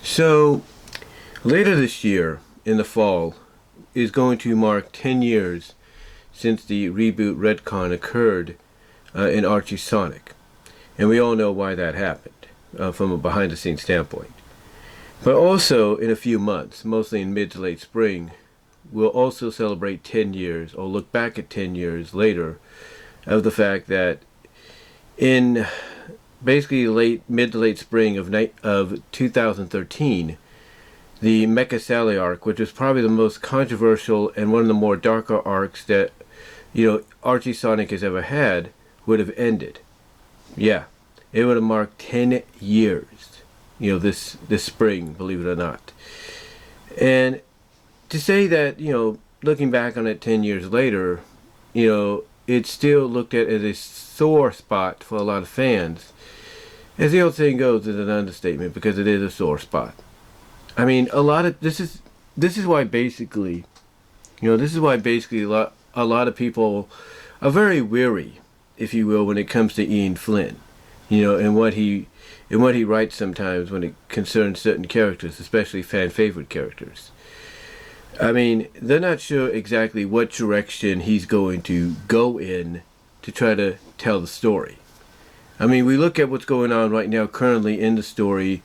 So, later this year, in the fall, is going to mark 10 years since the reboot retcon occurred in Archie Sonic. And we all know why that happened from a behind the scenes standpoint. But also, in a few months, mostly in mid to late spring, we'll also celebrate 10 years, or look back at 10 years later, of the fact that in basically mid to late spring of 2013, the Mecha Sally arc, which was probably the most controversial and one of the more darker arcs that Archie Sonic has ever had, would have ended. Yeah, it would have marked 10 years. This spring, believe it or not. And to say that, looking back on it 10 years later, it's still looked at as a sore spot for a lot of fans. As the old saying goes, it's an understatement because it is a sore spot. I mean, this is why basically, a lot of people are very weary, if you will, when it comes to Ian Flynn, and what he writes sometimes when it concerns certain characters, especially fan favorite characters. I mean, they're not sure exactly what direction he's going to go in to try to tell the story. I mean, we look at what's going on right now currently in the story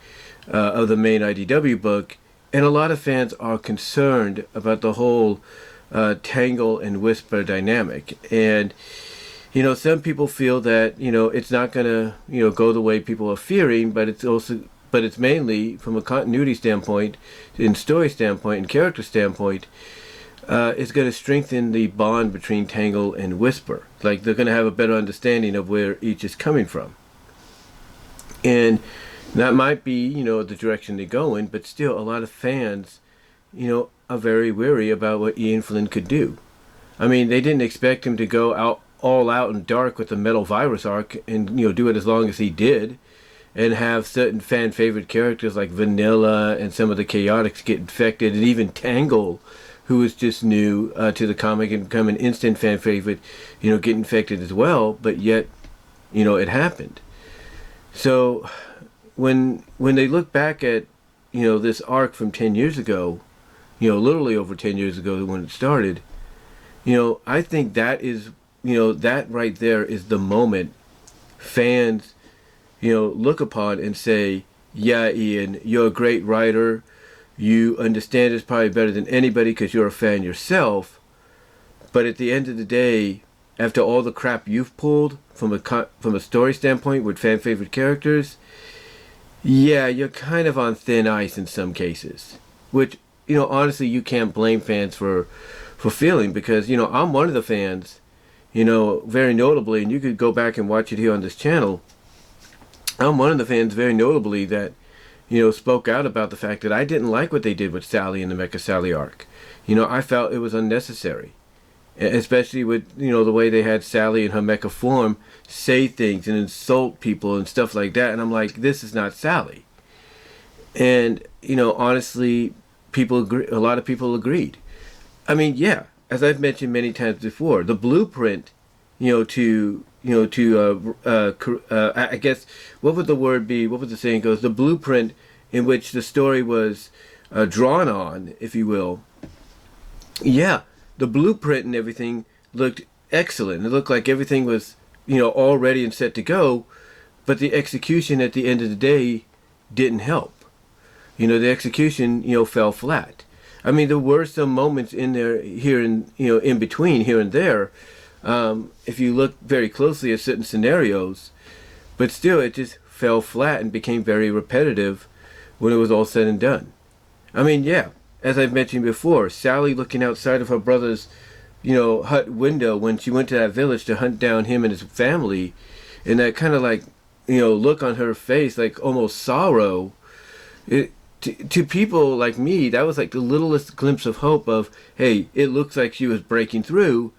of the main IDW book, and a lot of fans are concerned about the whole Tangle and Whisper dynamic. And, some people feel that, it's not going to, go the way people are fearing, but it's mainly from a continuity standpoint, in story standpoint, and character standpoint, it's going to strengthen the bond between Tangle and Whisper. Like, they're going to have a better understanding of where each is coming from. And that might be, the direction they go in, but still a lot of fans, are very weary about what Ian Flynn could do. I mean, they didn't expect him to go all out and dark with the Metal Virus arc and, do it as long as he did, and have certain fan favorite characters like Vanilla and some of the Chaotix get infected, and even Tangle, who was just new to the comic and become an instant fan favorite, get infected as well, but yet, it happened. So when they look back at, this arc from 10 years ago, literally over 10 years ago when it started, I think that is, that right there is the moment fans, look upon and say, yeah, Ian, you're a great writer. You understand this probably better than anybody because you're a fan yourself. But at the end of the day, after all the crap you've pulled from a story standpoint with fan favorite characters, yeah, you're kind of on thin ice in some cases. Which, honestly, you can't blame fans for feeling because, I'm one of the fans, very notably, and you could go back and watch it here on this channel. I'm one of the fans very notably that, spoke out about the fact that I didn't like what they did with Sally in the Mecha Sally arc. I felt it was unnecessary. Especially with, the way they had Sally in her mecha form say things and insult people and stuff like that. And I'm like, this is not Sally. And, honestly, a lot of people agreed. I mean, yeah, as I've mentioned many times before, the blueprint, I guess, what would the word be? What would the saying goes? The blueprint in which the story was drawn on, if you will. Yeah, the blueprint and everything looked excellent. It looked like everything was, all ready and set to go, but the execution at the end of the day didn't help. The execution, fell flat. I mean, there were some moments in there, here and, in between, here and there, if you look very closely at certain scenarios, but still it just fell flat and became very repetitive when it was all said and done. I mean, yeah, as I've mentioned before, Sally looking outside of her brother's, hut window when she went to that village to hunt down him and his family, and that kind of like, look on her face, like almost sorrow. To people like me, that was like the littlest glimpse of hope of, hey, it looks like she was breaking through,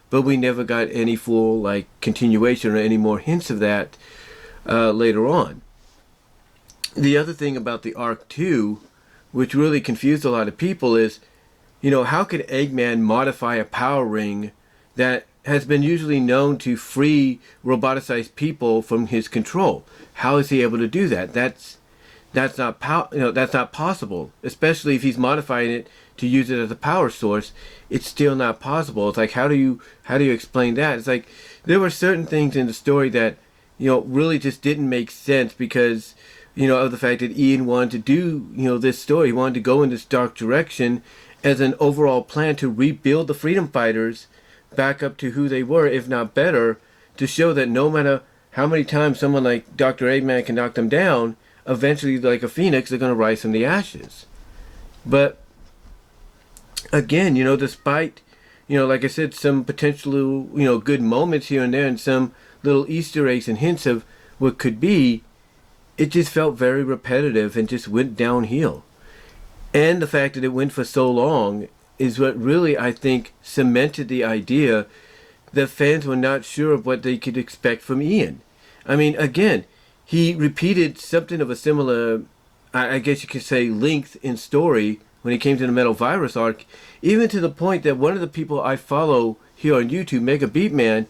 but we never got any full like continuation or any more hints of that later on. The other thing about the arc too, which really confused a lot of people, is, how could Eggman modify a power ring that has been usually known to free roboticized people from his control? How is he able to do that? that's not possible. Especially if he's modifying it to use it as a power source, it's still not possible. It's like, how do you explain that? It's like there were certain things in the story that really just didn't make sense because of the fact that Ian wanted to do this story. He wanted to go in this dark direction as an overall plan to rebuild the freedom fighters back up to who they were, if not better, to show that no matter how many times someone like Dr. Eggman can knock them down, eventually, like a phoenix, they're going to rise from the ashes. But again, despite like I said, some potential good moments here and there, and some little Easter eggs and hints of what could be, it just felt very repetitive and just went downhill. And the fact that it went for so long is what really, I think, cemented the idea that fans were not sure of what they could expect from Ian. I mean, again, he repeated something of a similar, I guess you could say, length in story when it came to the Metal Virus arc, even to the point that one of the people I follow here on YouTube, Mega Beatman,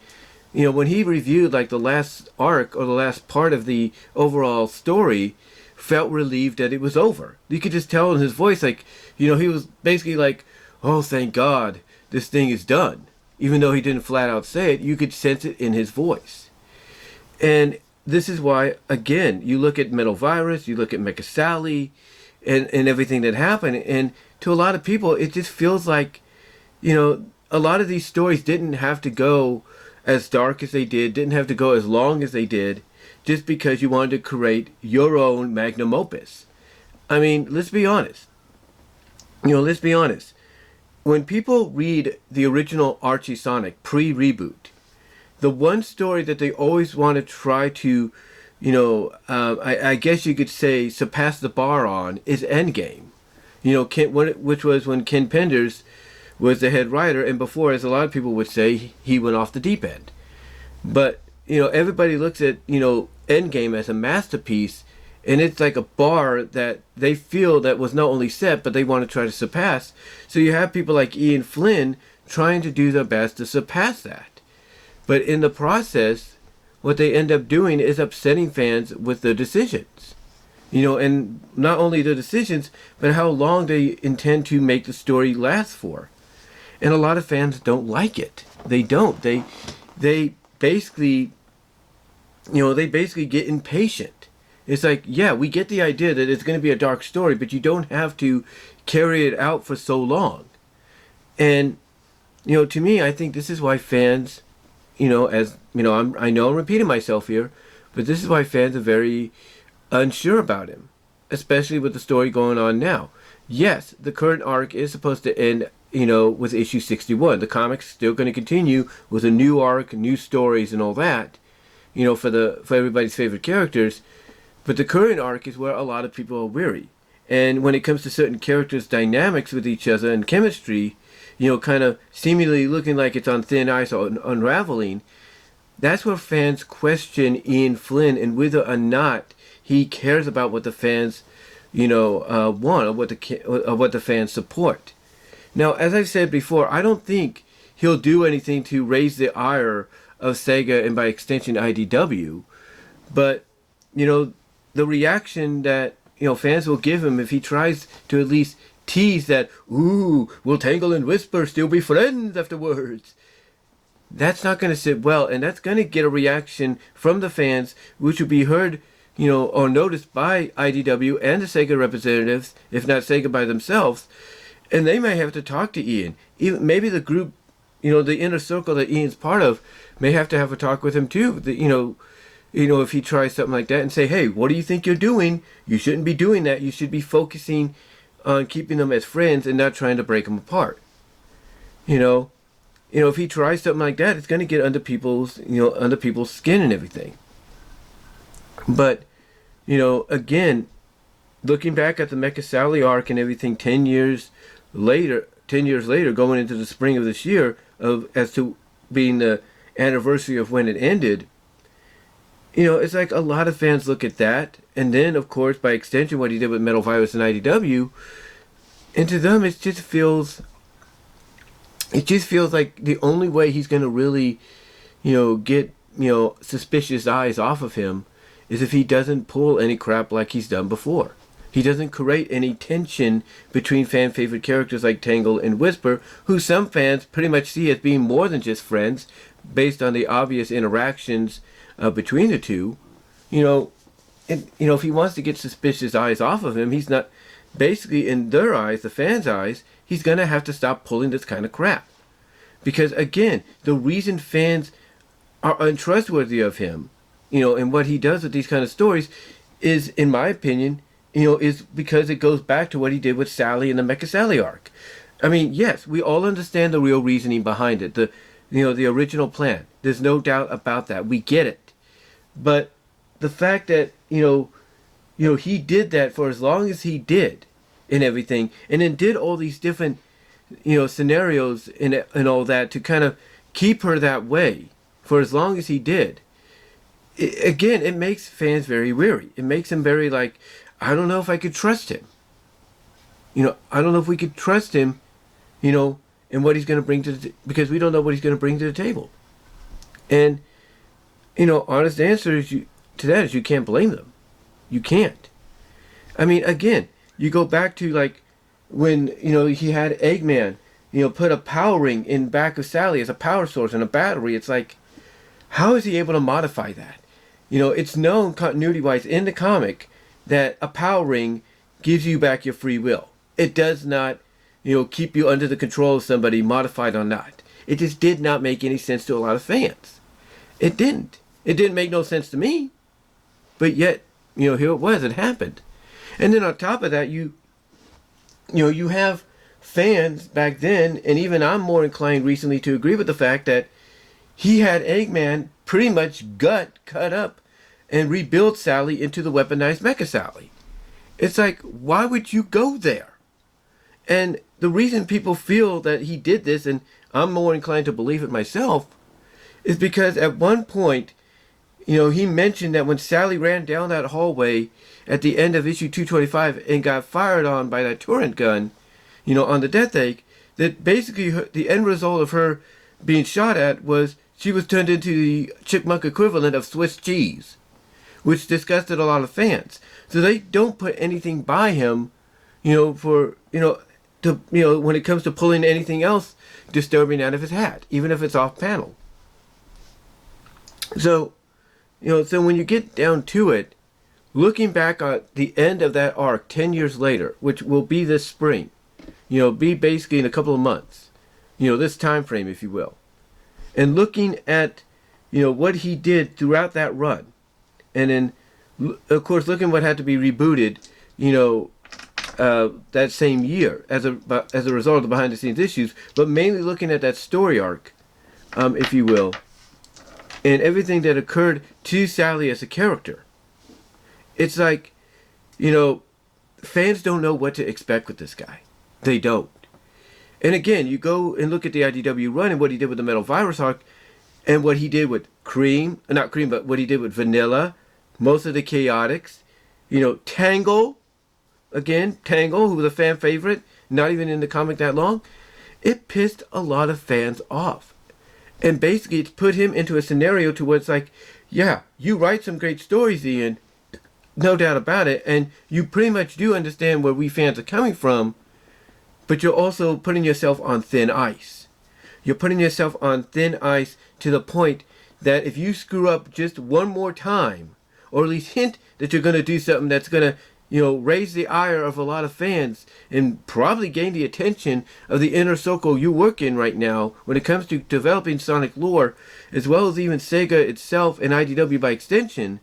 when he reviewed like the last arc or the last part of the overall story, felt relieved that it was over. You could just tell in his voice, like, he was basically like, oh, thank God, this thing is done. Even though he didn't flat out say it, you could sense it in his voice. And this is why, again, you look at Metal Virus, you look at Mecha Sally, and everything that happened, and to a lot of people, it just feels like, a lot of these stories didn't have to go as dark as they didn't have to go as long as they did, just because you wanted to create your own magnum opus. I mean, let's be honest. Let's be honest. When people read the original Archie Sonic pre-reboot, the one story that they always want to try to, I guess you could say, surpass the bar on is Endgame. Which was when Ken Penders was the head writer, and before, as a lot of people would say, he went off the deep end. But, everybody looks at, Endgame as a masterpiece, and it's like a bar that they feel that was not only set, but they want to try to surpass. So you have people like Ian Flynn trying to do their best to surpass that. But in the process, what they end up doing is upsetting fans with their decisions. And not only the decisions, but how long they intend to make the story last for. And a lot of fans don't like it. They don't. They basically, they basically get impatient. It's like, yeah, we get the idea that it's going to be a dark story, but you don't have to carry it out for so long. And, to me, I think this is why fans, I know I'm repeating myself here, but this is why fans are very unsure about him, especially with the story going on now. Yes, the current arc is supposed to end, with issue 61. The comic's still going to continue with a new arc, new stories, and all that, for everybody's favorite characters. But the current arc is where a lot of people are weary. And when it comes to certain characters' dynamics with each other and chemistry, kind of seemingly looking like it's on thin ice or unraveling, that's where fans question Ian Flynn and whether or not he cares about what the fans, want or what the fans support. Now, as I've said before, I don't think he'll do anything to raise the ire of Sega and by extension IDW, but the reaction that fans will give him if he tries to at least tease that, ooh, will Tangle and Whisper still be friends afterwards? That's not going to sit well, and that's going to get a reaction from the fans, which will be heard, or noticed by IDW and the Sega representatives, if not Sega by themselves, and they may have to talk to Ian. Even maybe the group, the inner circle that Ian's part of, may have to have a talk with him too. If he tries something like that and say, hey, what do you think you're doing? You shouldn't be doing that. You should be focusing on keeping them as friends and not trying to break them apart. If he tries something like that, it's going to get under people's skin and everything. But, again, looking back at the Mecha Sally arc and everything 10 years later, going into the spring of this year, as to being the anniversary of when it ended, it's like a lot of fans look at that, and then, of course, by extension, what he did with Metal Virus and IDW, and to them, it just feels like the only way he's going to really, get, suspicious eyes off of him is if he doesn't pull any crap like he's done before. He doesn't create any tension between fan favorite characters like Tangle and Whisper, who some fans pretty much see as being more than just friends, based on the obvious interactions between the two. You know, if he wants to get suspicious eyes off of him, he's not, basically in their eyes, the fans' eyes, he's gonna have to stop pulling this kind of crap. Because again, the reason fans are untrustworthy of him, and what he does with these kind of stories is, in my opinion, is because it goes back to what he did with Sally in the Mecha Sally arc. I mean, yes, we all understand the real reasoning behind it, the original plan. There's no doubt about that. We get it. But the fact that, he did that for as long as he did and everything, and then did all these different, scenarios and all that to kind of keep her that way for as long as he did, again, it makes fans very weary. It makes them very like, I don't know if I could trust him. I don't know if we could trust him, and what he's going to bring because we don't know what he's going to bring to the table. And, honest answer to that is you can't blame them. You can't. I mean, again, you go back to like when, he had Eggman, put a power ring in back of Sally as a power source and a battery. It's like, how is he able to modify that? It's known continuity-wise in the comic that a power ring gives you back your free will. It does not, keep you under the control of somebody, modified or not. It just did not make any sense to a lot of fans. It didn't. It didn't make no sense to me. But yet, here it was. It happened. And then on top of that, you have fans back then, and even I'm more inclined recently to agree with the fact that he had Eggman pretty much cut up and rebuild Sally into the weaponized Mecha Sally. It's like, why would you go there? And the reason people feel that he did this, and I'm more inclined to believe it myself, is because at one point, he mentioned that when Sally ran down that hallway at the end of issue 225 and got fired on by that turret gun, on the Death Egg, that basically the end result of her being shot at was she was turned into the chipmunk equivalent of Swiss cheese, which disgusted a lot of fans. So they don't put anything by him, when it comes to pulling anything else disturbing out of his hat, even if it's off panel. So, so when you get down to it, looking back at the end of that arc 10 years later, which will be this spring, be basically in a couple of months, this time frame, if you will, and looking at, what he did throughout that run, and then, of course, looking what had to be rebooted, that same year as a result of the behind-the-scenes issues, but mainly looking at that story arc, if you will, and everything that occurred to Sally as a character. It's like, fans don't know what to expect with this guy. They don't. And again, you go and look at the IDW run and what he did with the Metal Virus arc, and what he did with what he did with Vanilla, most of the Chaotix, Tangle, who was a fan favorite, not even in the comic that long, it pissed a lot of fans off. And basically, it's put him into a scenario to where it's like, yeah, you write some great stories, Ian, no doubt about it, and you pretty much do understand where we fans are coming from, but you're also putting yourself on thin ice. You're putting yourself on thin ice to the point that if you screw up just one more time, or at least hint that you're going to do something that's going to, raise the ire of a lot of fans and probably gain the attention of the inner circle you work in right now when it comes to developing Sonic lore, as well as even Sega itself and IDW by extension,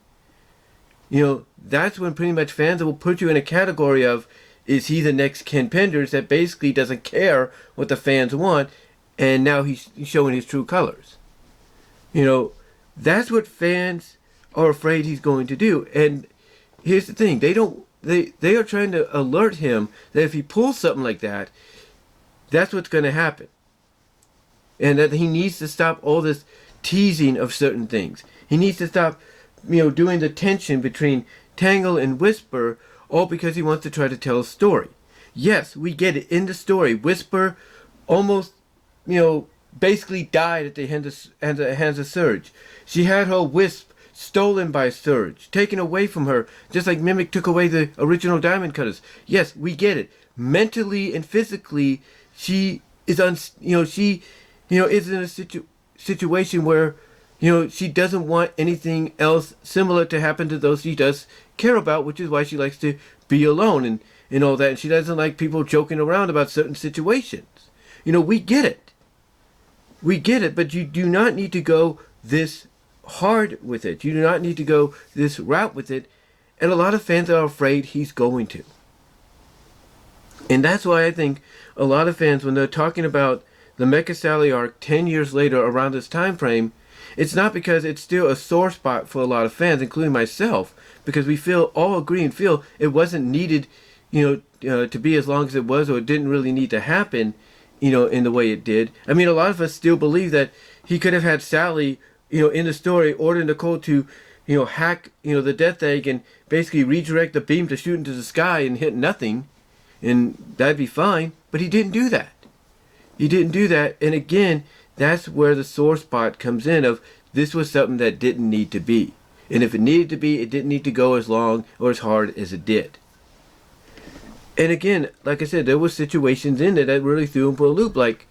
that's when pretty much fans will put you in a category of, is he the next Ken Penders that basically doesn't care what the fans want, and now he's showing his true colors. That's what fans are afraid he's going to do. And here's the thing, they are trying to alert him that if he pulls something like that, that's what's going to happen. And that he needs to stop all this teasing of certain things. He needs to stop, doing the tension between Tangle and Whisper, all because he wants to try to tell a story. Yes, we get it in the story. Whisper almost, basically died at the hands of Surge. She had her wisp stolen by Surge, taken away from her, just like Mimic took away the original Diamond Cutters. Yes, we get it. Mentally and physically, she is she is in a situation where she doesn't want anything else similar to happen to those she does care about, which is why she likes to be alone and all that. And she doesn't like people joking around about certain situations. We get it. We get it, but you do not need to go this hard with it. You do not need to go this route with it. And a lot of fans are afraid he's going to. And that's why I think a lot of fans, when they're talking about the Mecha Sally arc 10 years later around this time frame, it's not because it's still a sore spot for a lot of fans, including myself, because we all agree and feel it wasn't needed, to be as long as it was, or it didn't really need to happen, in the way it did. I mean, a lot of us still believe that he could have had Sally, in the story, order Nicole to, hack, the Death Egg and basically redirect the beam to shoot into the sky and hit nothing, and that'd be fine. But he didn't do that. He didn't do that. And again, that's where the sore spot comes in of this was something that didn't need to be. And if it needed to be, it didn't need to go as long or as hard as it did. And again, like I said, there were situations in there that really threw him for a loop. Like,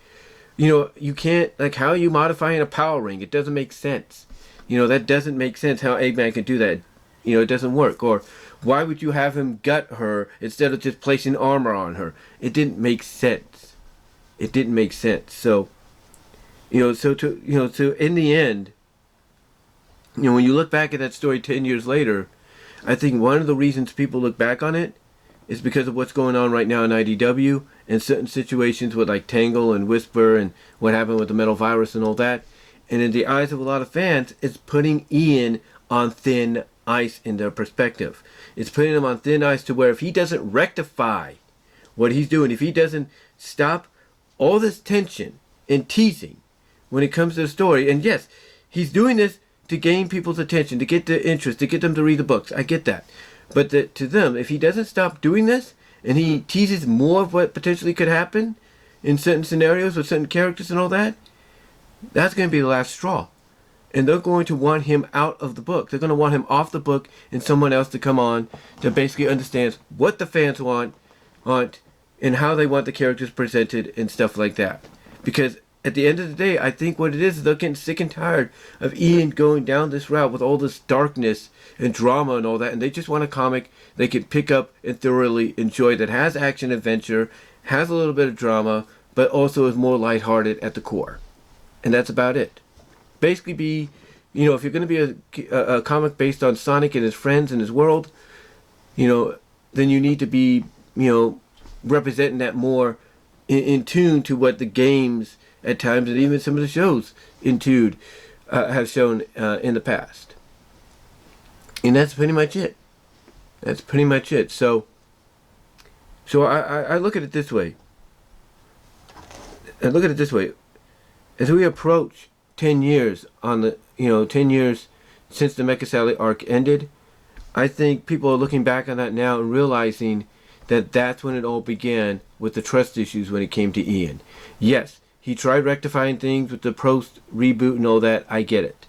you can't, like, how are you modifying a power ring? It doesn't make sense. That doesn't make sense how Eggman can do that. It doesn't work. Or why would you have him gut her instead of just placing armor on her? It didn't make sense. It didn't make sense. So, so in the end, when you look back at that story 10 years later, I think one of the reasons people look back on it is because of what's going on right now in IDW and certain situations with like Tangle and Whisper and what happened with the Metal Virus and all that. And in the eyes of a lot of fans, it's putting Ian on thin ice in their perspective. It's putting him on thin ice to where if he doesn't rectify what he's doing, if he doesn't stop all this tension and teasing when it comes to the story, and yes, he's doing this to gain people's attention, to get their interest, to get them to read the books. I get that. But to them, if he doesn't stop doing this, and he teases more of what potentially could happen in certain scenarios with certain characters and all that, that's going to be the last straw. And they're going to want him out of the book. They're going to want him off the book and someone else to come on that basically understands what the fans want and how they want the characters presented and stuff like that. Because at the end of the day, I think what it is they're getting sick and tired of Ian going down this route with all this darkness and drama and all that, and they just want a comic they can pick up and thoroughly enjoy that has action adventure, has a little bit of drama, but also is more lighthearted at the core. And that's about it. Basically be, if you're going to be a comic based on Sonic and his friends and his world, then you need to be, representing that more in tune to what the games at times, and even some of the shows in Tude have shown in the past. And that's pretty much it. That's pretty much it. So I look at it this way. As we approach 10 years on the, 10 years since the Mecha Sally arc ended, I think people are looking back on that now and realizing that that's when it all began with the trust issues when it came to Ian. Yes, he tried rectifying things with the post reboot and all that. I get it.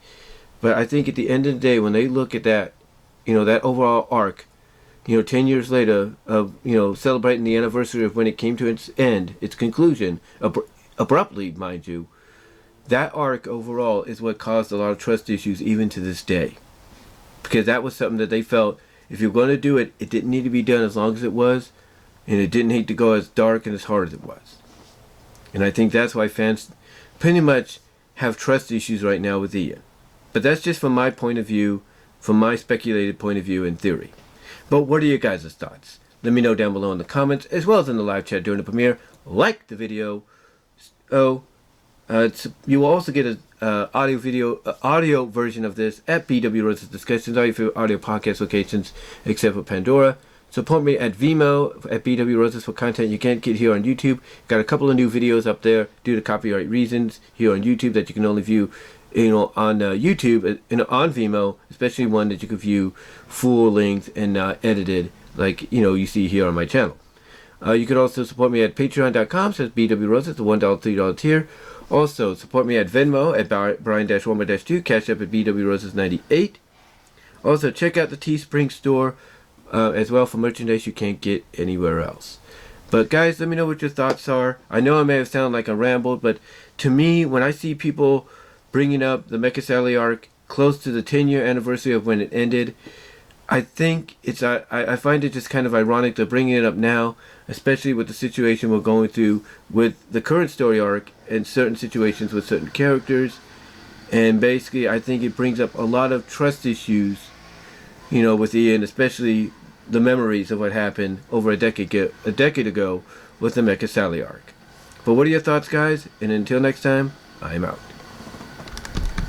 But I think at the end of the day, when they look at that, that overall arc, 10 years later of, celebrating the anniversary of when it came to its end, its conclusion, abruptly, mind you, that arc overall is what caused a lot of trust issues even to this day. Because that was something that they felt, if you're going to do it, it didn't need to be done as long as it was, and it didn't need to go as dark and as hard as it was. And I think that's why fans pretty much have trust issues right now with Ian. But that's just from my point of view, from my speculated point of view and theory. But what are your guys' thoughts? Let me know down below in the comments, as well as in the live chat during the premiere. Like the video. You will also get an audio version of this at BW Rose's Discussions, all your favorite audio podcast locations, except for Pandora. Support me at VENMO at BW Roses for content you can't get here on YouTube. Got a couple of new videos up there due to copyright reasons here on YouTube that you can only view, on YouTube, on VENMO, especially one that you can view full length and edited, like you see here on my channel. You could also support me at patreon.com/BW Roses, the $1, $3 tier. Also, support me at Venmo at Brian-Warmer-2, Cash App at BW Roses 98. Also, check out the Teespring store as well for merchandise you can't get anywhere else. But guys, let me know what your thoughts are. I know I may have sounded like I rambled, but to me, when I see people bringing up the Mecha Sally arc close to the 10-year anniversary of when it ended, I think I find it just kind of ironic to bring it up now, especially with the situation we're going through with the current story arc and certain situations with certain characters. And basically, I think it brings up a lot of trust issues, with Ian, especially the memories of what happened over a decade ago with the Mecha Sally arc. But what are your thoughts, guys? And until next time, I'm out.